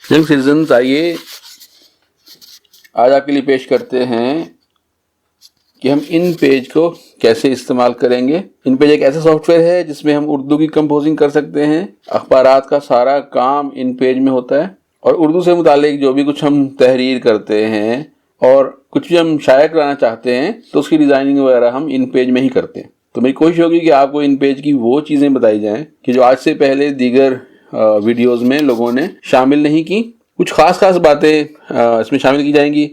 Young citizens, आइए आज आपके लिए पेश करते हैं कि हम इन पेज को कैसे इस्तेमाल करेंगे। इन पेज एक ऐसा सॉफ्टवेयर है जिसमें हम उर्दू की कंपोजिंग कर सकते हैं। अखबारात का सारा काम इन पेज में होता है और उर्दू से मुतालिक जो भी कुछ हम तहरीर करते हैं और कुछ भी हम शाया कराना चाहते हैं तो उसकी डिज़ाइनिंग वगैरह हम इन पेज में ही करते हैं। तो मेरी कोशिश होगी कि आपको इन पेज की वो चीज़ें बताई जाएं कि जो आज से पहले दीगर वीडियोस में लोगों ने शामिल नहीं की। कुछ खास बातें इसमें शामिल की जाएंगी।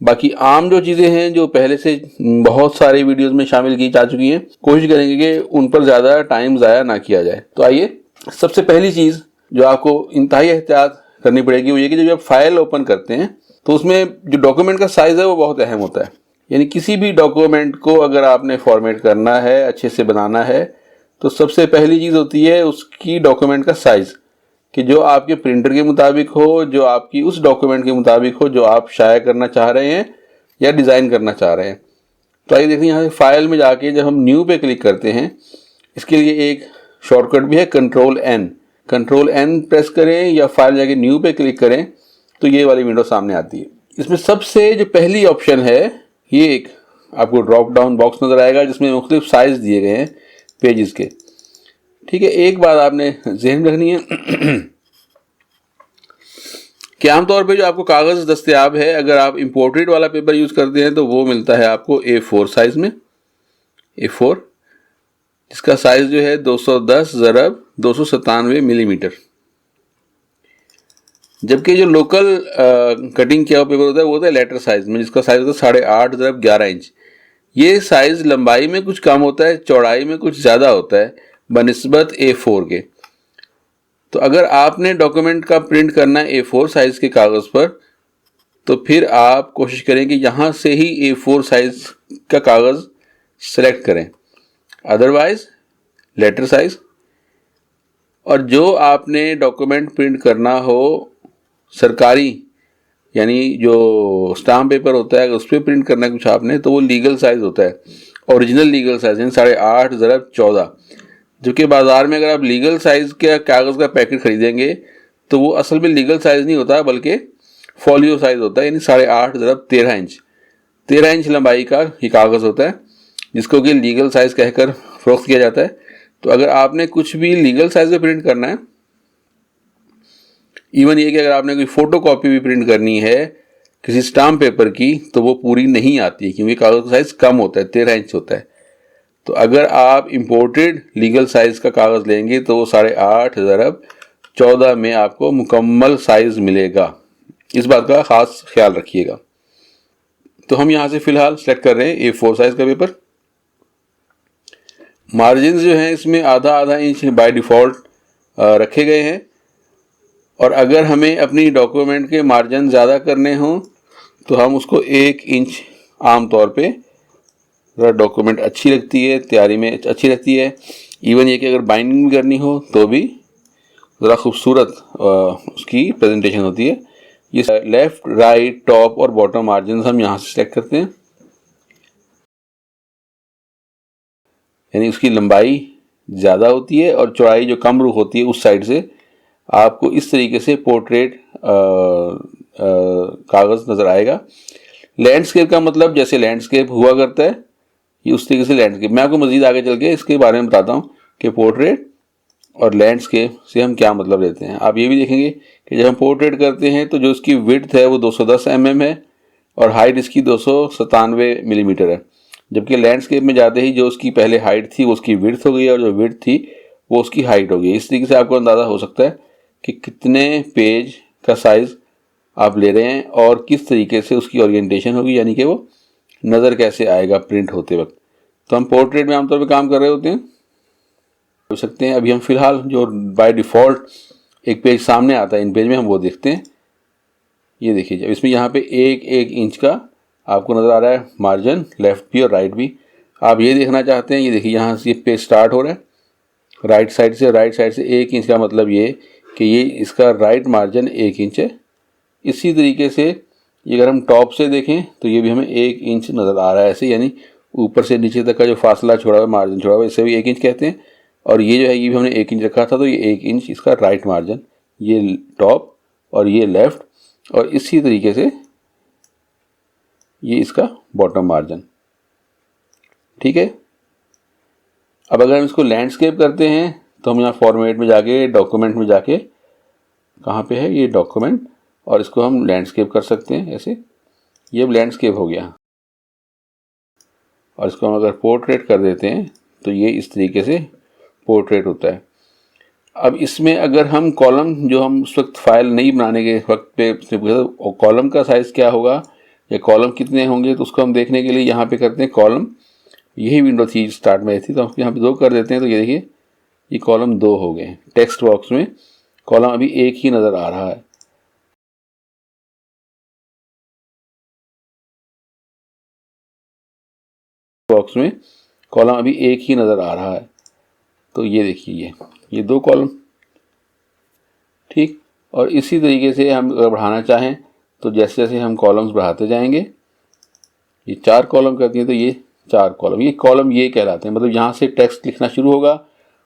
बाकी आम जो चीज़ें हैं जो पहले से बहुत सारे वीडियोस में शामिल की जा चुकी हैं, कोशिश करेंगे कि उन पर ज़्यादा टाइम ज़ाया ना किया जाए। तो आइए, सबसे पहली चीज़ जो आपको इंतहाई एहतियात करनी पड़ेगी वो ये कि जब आप फाइल ओपन करते हैं तो उसमें जो डॉक्यूमेंट का साइज़ है वो बहुत अहम होता है। यानी किसी भी डॉक्यूमेंट को अगर आपने फॉर्मेट करना है, अच्छे से बनाना है, तो सबसे पहली चीज़ होती है उसकी डॉक्यूमेंट का साइज़, कि जो आपके प्रिंटर के मुताबिक हो, जो आपकी उस डॉक्यूमेंट के मुताबिक हो जो आप शाया करना चाह रहे हैं या डिज़ाइन करना चाह रहे हैं। तो आइए देखिए, यहाँ से फाइल में जाके जब हम न्यू पे क्लिक करते हैं, इसके लिए एक शॉर्टकट भी है कंट्रोल एन प्रेस करें या फाइल जाके न्यू पे क्लिक करें तो ये वाली विंडो सामने आती है। इसमें सबसे जो पहली ऑप्शन है, ये एक आपको ड्रॉप डाउन बॉक्स नज़र आएगा जिसमें मुख्तलिफ साइज़ दिए गए हैं पेजेस के। ठीक है, एक बात आपने ज़हन रखनी है कि आमतौर पे जो आपको कागज़ दस्तयाब है, अगर आप इम्पोर्टेड वाला पेपर यूज़ करते हैं तो वो मिलता है आपको A4 साइज़ में, A4, जिसका साइज़ जो है 210x297 मिलीमीटर। जबकि जो लोकल कटिंग किया हुआ पेपर होता है वो होता है लेटर साइज़ में, जिसका साइज़ होता है 8.5x11 इंच। ये साइज़ लंबाई में कुछ कम होता है, चौड़ाई में कुछ ज़्यादा होता है बनिस्बत A4 के। तो अगर आपने डॉक्यूमेंट का प्रिंट करना है A4 साइज़ के कागज़ पर, तो फिर आप कोशिश करें कि यहाँ से ही A4 साइज़ का कागज़ सेलेक्ट करें, अदरवाइज़ लेटर साइज़। और जो आपने डॉक्यूमेंट प्रिंट करना हो सरकारी, यानी जो स्टाम्प पेपर होता है, अगर उस पर प्रिंट करना है कुछ आपने, तो वो लीगल साइज़ होता है, ओरिजिनल लीगल साइज़, यानी 8.5x14। जबकि बाज़ार में अगर आप लीगल साइज़ के कागज़ का पैकेट खरीदेंगे तो वो असल में लीगल साइज़ नहीं होता बल्कि फॉलियो साइज़ होता है, यानी 8.5x13 इंच, 13 इंच लंबाई का ये कागज़ होता है जिसको कि लीगल साइज़ कहकर फ़रोख्त किया जाता है। तो अगर आपने कुछ भी लीगल साइज़ में प्रिंट करना है, इवन ये कि अगर आपने कोई फ़ोटो कॉपी भी प्रिंट करनी है किसी स्टाम्प पेपर की, तो वो पूरी नहीं आती है क्योंकि कागज़ का साइज़ कम होता है, 13 इंच होता है। तो अगर आप इम्पोर्टेड लीगल साइज़ का कागज़ लेंगे तो वो 8.5x14 में आपको मुकम्मल साइज़ मिलेगा। इस बात का ख़ास ख्याल रखिएगा। तो हम यहाँ से फ़िलहाल सेलेक्ट कर रहे हैं A4 साइज़ का पेपर। मार्जिन जो हैं इसमें आधा इंच बाय डिफ़ॉल्ट रखे गए हैं, और अगर हमें अपनी डॉक्यूमेंट के मार्जिन ज़्यादा करने हों तो हम उसको 1 इंच आम तौर पे, डॉक्यूमेंट अच्छी लगती है, तैयारी में अच्छी लगती है। इवन ये कि अगर बाइंडिंग भी करनी हो तो भी ज़रा खूबसूरत उसकी प्रेजेंटेशन होती है। ये लेफ़्ट, राइट, टॉप और बॉटम मार्जिन हम यहाँ से सेलेक्ट करते हैं, यानी उसकी लंबाई ज़्यादा होती है और चौड़ाई जो कम रुख होती है उस साइड से आपको इस तरीके से पोर्ट्रेट कागज़ नज़र आएगा। लैंडस्केप का मतलब जैसे लैंडस्केप हुआ करता है, ये उस तरीके से लैंडस्केप। मैं आपको मज़ीद आगे चल के इसके बारे में बताता हूँ कि पोर्ट्रेट और लैंडस्केप से हम क्या मतलब लेते हैं। आप ये भी देखेंगे कि जब हम पोर्ट्रेट करते हैं तो जो इसकी विड्थ है वो 210 mm है और हाइट इसकी 297 मिलीमीटर है। जबकि लैंडस्केप में जाते ही जो उसकी पहले हाइट थी वो उसकी विड्थ हो गई और जो विड्थ थी वो उसकी हाइट हो गई। इस तरीके से आपको अंदाज़ा हो सकता है कि कितने पेज का साइज़ आप ले रहे हैं और किस तरीके से उसकी ओरिएंटेशन होगी, यानी कि वो नज़र कैसे आएगा प्रिंट होते वक्त। तो हम पोर्ट्रेट में आमतौर पर काम कर रहे होते हैं, हो सकते हैं। अभी हम फ़िलहाल जो बाय डिफ़ॉल्ट एक पेज सामने आता है इन पेज में, हम वो देखते हैं। ये देखिए, जब इसमें यहाँ पे 1 इंच का आपको नज़र आ रहा है मार्जिन, लेफ़्ट भी और राइट भी। आप ये देखना चाहते हैं, ये देखिए यहाँ से पेज स्टार्ट हो रहा है राइट साइड से 1 इंच का मतलब ये कि ये इसका राइट मार्जिन 1 इंच है। इसी तरीके से ये अगर हम टॉप से देखें तो ये भी हमें 1 इंच नज़र आ रहा है ऐसे, यानी ऊपर से नीचे तक का जो फासला छोड़ा हुआ मार्जिन छोड़ा हुआ इसे भी 1 इंच कहते हैं। और ये जो है ये भी हमने 1 इंच रखा था, तो ये 1 इंच इसका राइट मार्जिन, ये टॉप और ये लेफ़्ट, और इसी तरीके से ये इसका बॉटम मार्जिन। ठीक है। अब अगर हम इसको लैंडस्केप करते हैं तो हम यहाँ फॉर्मेट में जाके, डॉक्यूमेंट में जाके, कहाँ पे है ये डॉक्यूमेंट, और इसको हम लैंडस्केप कर सकते हैं ऐसे। ये अब लैंडस्केप हो गया। और इसको हम अगर पोर्ट्रेट कर देते हैं तो ये इस तरीके से पोर्ट्रेट होता है। अब इसमें अगर हम कॉलम, जो हम उस वक्त फाइल नहीं बनाने के वक्त पे कॉलम का साइज़ क्या होगा या कॉलम कितने होंगे, तो उसको हम देखने के लिए यहाँ पे करते हैं कॉलम। यही विंडो थी स्टार्ट में थी, तो हम यहाँ पे 2 कर देते हैं। तो ये देखिए ये कॉलम 2 हो गए। टेक्स्ट बॉक्स में कॉलम अभी 1 ही नज़र आ रहा है। बॉक्स में कॉलम अभी 1 ही नज़र आ रहा है। तो ये देखिए ये 2 कॉलम। ठीक। और इसी तरीके से हम अगर बढ़ाना चाहें तो जैसे जैसे हम कॉलम्स बढ़ाते जाएंगे, ये 4 कॉलम कर दिए तो ये 4 कॉलम, ये कॉलम ये कहलाते हैं। मतलब यहाँ से टेक्स्ट लिखना शुरू होगा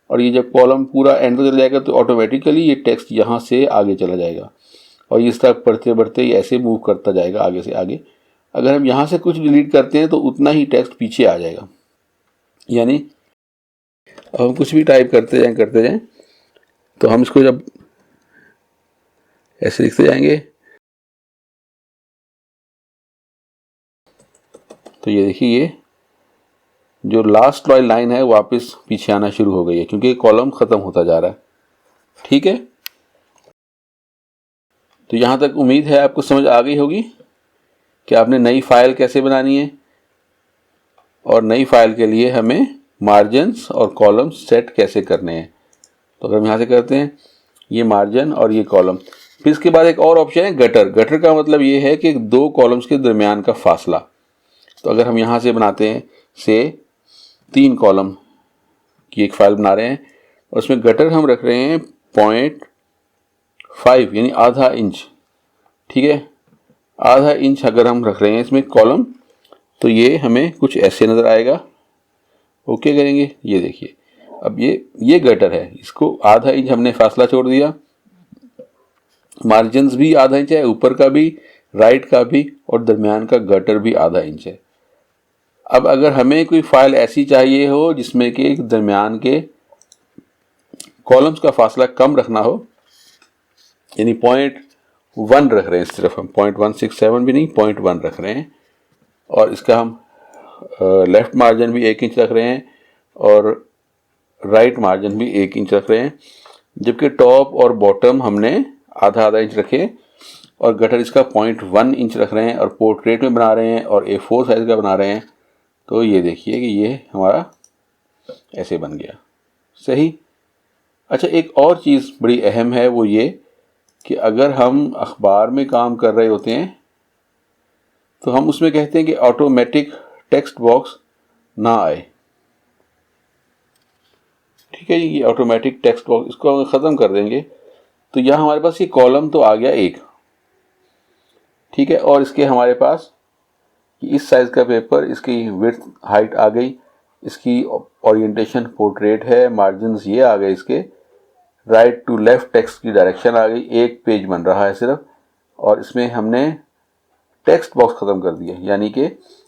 और ये जब कॉलम पूरा एंड तक चला जाएगा तो ऑटोमेटिकली ये टेक्स्ट यहाँ से आगे चला जाएगा और इस तरह बढ़ते बढ़ते ये ऐसे मूव करता जाएगा आगे से आगे। अगर हम यहाँ से कुछ डिलीट करते हैं तो उतना ही टेक्स्ट पीछे आ जाएगा। यानी अब हम कुछ भी टाइप करते जाएं तो हम इसको जब ऐसे लिखते जाएंगे तो ये देखिए ये जो लास्ट वाली लाइन है वापस पीछे आना शुरू हो गई है क्योंकि कॉलम ख़त्म होता जा रहा है। ठीक है। तो यहाँ तक उम्मीद है आपको समझ आ गई होगी कि आपने नई फाइल कैसे बनानी है और नई फाइल के लिए हमें मार्जिन्स और कॉलम्स सेट कैसे करने हैं। तो अगर हम यहाँ से करते हैं ये मार्जिन और ये कॉलम, फिर इसके बाद एक और ऑप्शन है गटर। गटर का मतलब ये है कि 2 कॉलम्स के दरमियान का फासला। तो अगर हम यहाँ से बनाते हैं से 3 कॉलम की एक फाइल बना रहे हैं और उसमें गटर हम रख रहे हैं 0.5 यानी आधा इंच। ठीक है। आधा इंच अगर हम रख रहे हैं इसमें कॉलम तो ये हमें कुछ ऐसे नज़र आएगा। ओके करेंगे। ये देखिए अब ये गटर है, इसको आधा इंच हमने फासला छोड़ दिया। मार्जिन्स भी आधा इंच है, ऊपर का भी, राइट का भी, और दरमियान का गटर भी आधा इंच है। अब अगर हमें कोई फाइल ऐसी चाहिए हो जिसमें कि दरमियान के कॉलम्स का फासला कम रखना हो, यानी 0.1 रख रहे हैं, सिर्फ हम 0.167 भी नहीं 0.1 रख रहे हैं, और इसका हम लेफ़्ट मार्जिन भी 1 इंच रख रहे हैं और राइट मार्जिन भी 1 इंच रख रहे हैं, जबकि टॉप और बॉटम हमने आधा आधा इंच रखे और गटर इसका 0.1 इंच रख रहे हैं और पोर्ट्रेट में बना रहे हैं और A4 साइज़ का बना रहे हैं। तो ये देखिए कि ये हमारा ऐसे बन गया। सही। अच्छा, एक और चीज़ बड़ी अहम है, वो ये कि अगर हम अखबार में काम कर रहे होते हैं तो हम उसमें कहते हैं कि ऑटोमेटिक टेक्स्ट बॉक्स ना आए। ठीक है जी, ये ऑटोमेटिक टेक्स्ट बॉक्स इसको ख़त्म कर देंगे तो यहाँ हमारे पास ये कॉलम तो आ गया 1। ठीक है। और इसके हमारे पास इस साइज़ का पेपर, इसकी विड्थ हाइट आ गई, इसकी ओरिएंटेशन पोर्ट्रेट है, मार्जिन्स ये आ गए, इसके राइट टू लेफ़्ट टेक्स्ट की डायरेक्शन आ गई, 1 पेज बन रहा है सिर्फ, और इसमें हमने टेक्स्ट बॉक्स ख़त्म कर दिया। यानी कि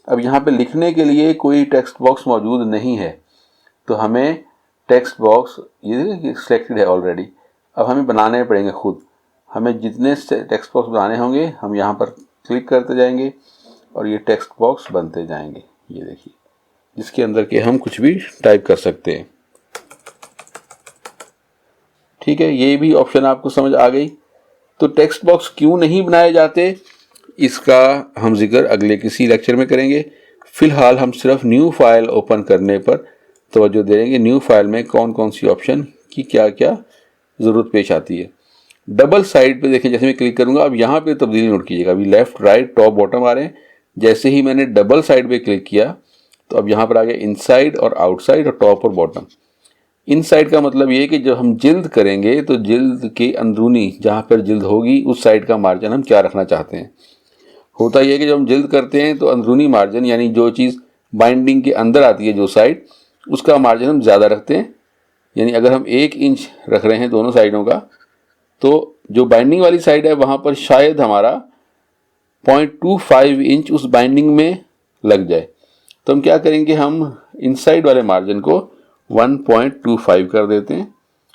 अब यहाँ पे लिखने के लिए कोई टेक्स्ट बॉक्स मौजूद नहीं है, तो हमें टेक्स्ट बॉक्स ये सिलेक्टेड है ऑलरेडी, अब हमें बनाने पड़ेंगे खुद। हमें जितने टेक्स्ट बॉक्स बनाने होंगे हम यहाँ पर क्लिक करते जाएंगे और ये टेक्स्ट बॉक्स बनते जाएंगे। ये देखिए, जिसके अंदर के हम कुछ भी टाइप कर सकते हैं। ठीक है, ये भी ऑप्शन आपको समझ आ गई। तो टेक्स्ट बॉक्स क्यों नहीं बनाए जाते इसका हम जिक्र अगले किसी लेक्चर में करेंगे। फिलहाल हम सिर्फ न्यू फाइल ओपन करने पर तवज्जो देंगे। न्यू फाइल में कौन कौन सी ऑप्शन की क्या क्या ज़रूरत पेश आती है। डबल साइड पे देखें, जैसे मैं क्लिक करूंगा अब यहाँ पे तब्दीली नोट कीजिएगा। अभी लेफ्ट राइट टॉप बॉटम आ रहे हैं, जैसे ही मैंने डबल साइड पे क्लिक किया तो अब यहाँ पर आ गया इनसाइड और आउटसाइड और टॉप और बॉटम। इनसाइड का मतलब ये कि जब हम जिल्द करेंगे तो जिल्द के अंदरूनी जहाँ पर जिल्द होगी उस साइड का मार्जिन हम क्या रखना चाहते हैं। होता यह है कि जब हम जिल्द करते हैं तो अंदरूनी मार्जिन यानी जो चीज़ बाइंडिंग के अंदर आती है जो साइड, उसका मार्जिन हम ज़्यादा रखते हैं। यानी अगर हम 1 इंच रख रहे हैं दोनों साइडों का तो जो बाइंडिंग वाली साइड है वहाँ पर शायद हमारा 0.25 इंच उस बाइंडिंग में लग जाए। तो हम क्या करेंगे, हम इनसाइड वाले मार्जिन को 1.25 कर देते हैं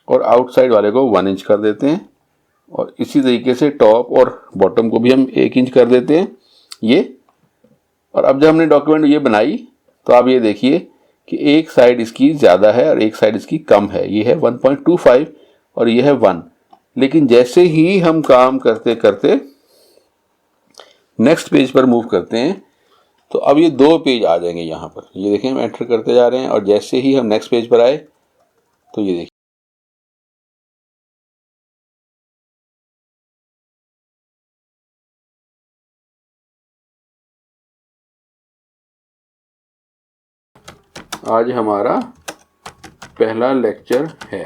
और आउटसाइड वाले को 1 इंच कर देते हैं, और इसी तरीके से टॉप और बॉटम को भी हम 1 इंच कर देते हैं ये। और अब जब हमने डॉक्यूमेंट ये बनाई तो आप ये देखिए कि एक साइड इसकी ज़्यादा है और एक साइड इसकी कम है। ये है 1.25 और ये है 1। लेकिन जैसे ही हम काम करते करते नेक्स्ट पेज पर मूव करते हैं तो अब ये 2 पेज आ जाएंगे यहाँ पर। ये देखें हम एंटर करते जा रहे हैं और जैसे ही हम नेक्स्ट पेज पर आए तो ये देखिए आज हमारा पहला लेक्चर है।